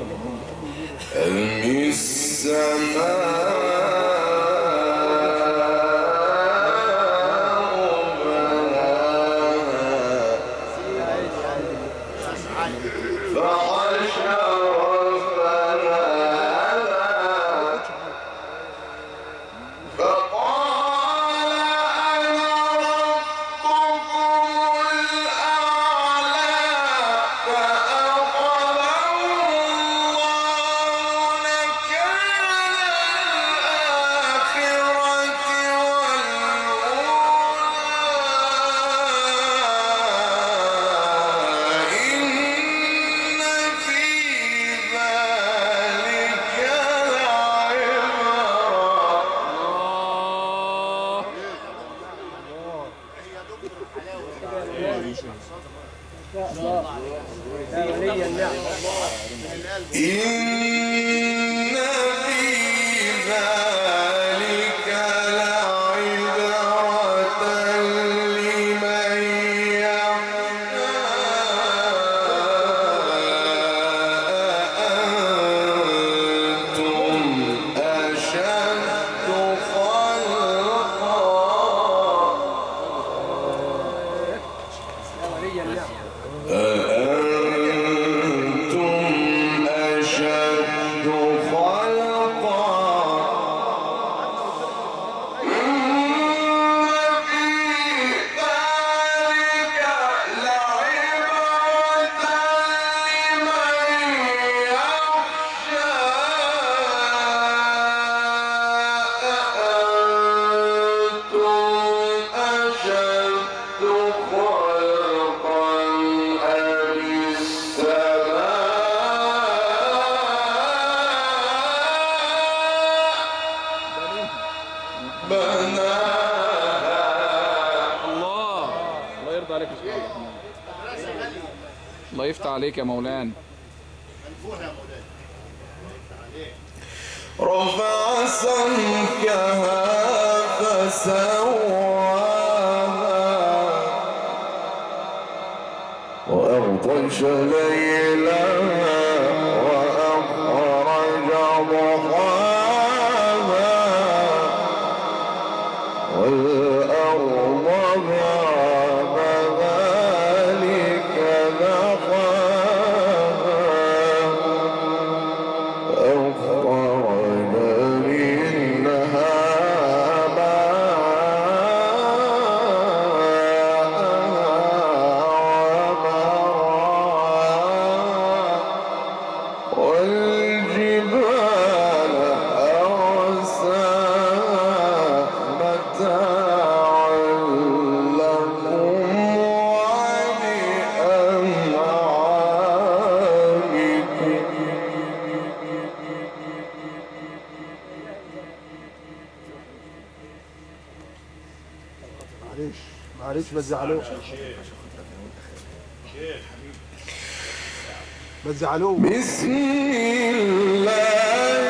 أم السماء الله يفتح عليك يا مولانا. رفع سمكها فسواها وأغطش ليلها وأخرج ضحاها والأرض بعد ذلك دحاها أخرج منها ماءها والجبال أرساها متاعا لكم ولأنعامكم. معلش ما تزعلوش ما تزعلوش. بسم الله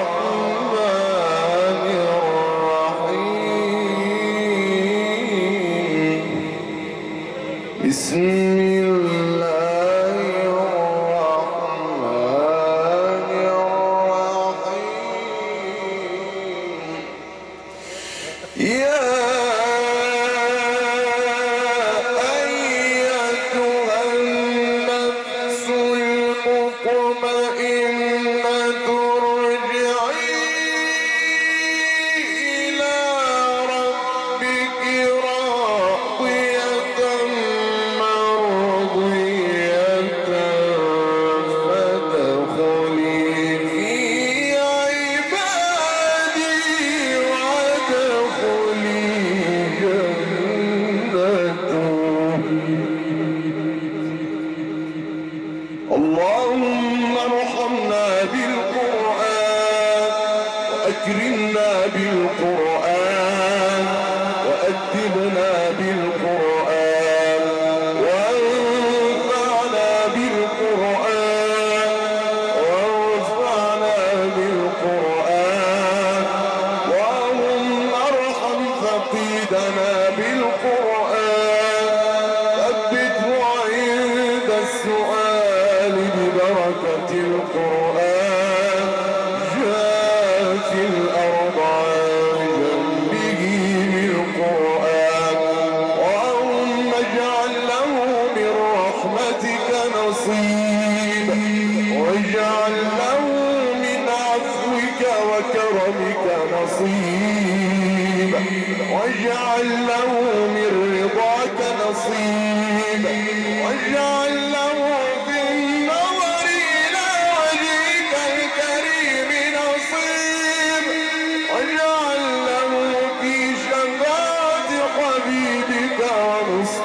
الرحمن الرحيم. بسم الله الرحمن الرحيم. يا اللهم ارحمنا بالقرآن وأكرمنا بالقرآن وأدبنا بالقرآن وانفعنا بالقرآن وانفعنا بالقرآن اللهم ارحم فقيدنا بالقرآن ثبته عند السؤال ببركة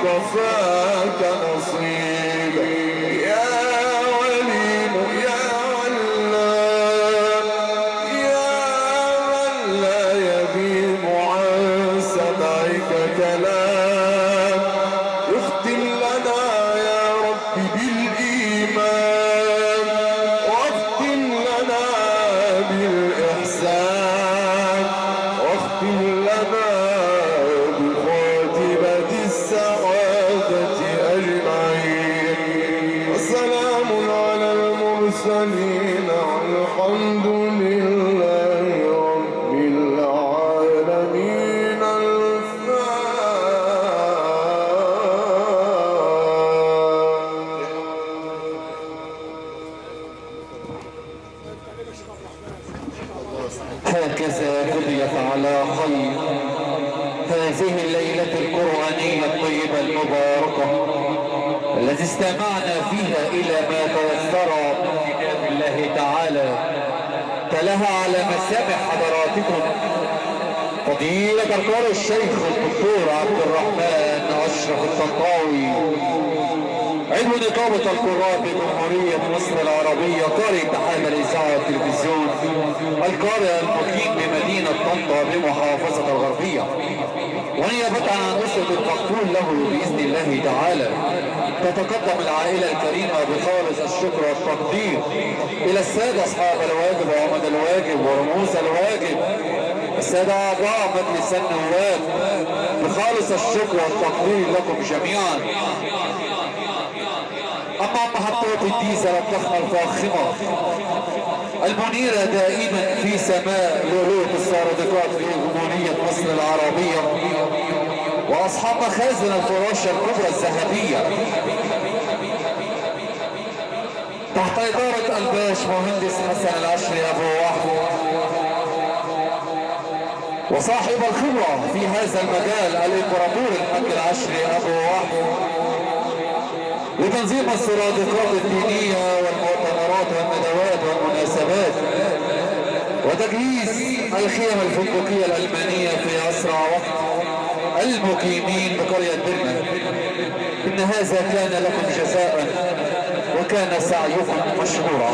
اصطفاك نصيبا يا وليم يا علام يا من لا يبيم عن سمعك كلام اختم لنا يا رب بالإيمان واختم لنا بالإحسان واختم لنا بخاتمة السعادة أجمعين والسلام على المرسلين والحمد لله رب العالمين هكذا قضيت على خير هذه الليلة القرآنية الطيبة المباركة التي استمعنا فيها إلى ما تيسر من كتاب الله تعالى تلاها على مسامع حضراتكم فضيلة القارئ الشيخ الدكتور عبد الرحمن أشرف الطنطاوي عضو نقابة القراء بجمهورية مصر العربية قارئ اتحاد الإذاعة والتلفزيون القارئ المقيم بمدينة طنطا بمحافظة الغربية ونيابة عن أسرة المقبول له بإذن الله تعالى تتقدم العائلة الكريمة بخالص الشكر والتقدير إلى السادة أصحاب الواجب وعمد الواجب ورموز الواجب السادة أعضاء مجلس النواب بخالص الشكر والتقدير لكم جميعا. أما محطات الديزل الضخمة الفاخمة المنيرة دائما في سماء لؤلؤة الصاردقات في جمهورية مصر العربية وأصحاب مخازن الفراشة الكبرى الذهبية تحت إدارة الباش مهندس حسن العشري أبو وحد وصاحب الخبرة في هذا المجال الإمبراطور الحاج العشري أبو وحد لتنظيم الصرادقات الدينية والمؤتمرات والندوات والمناسبات وتجهيز الخيم الفندقية الألمانية في أسرع وقت المقيمين بقرية برنا. إن هذا كان لكم جزاء وكان سعيكم مشكورا.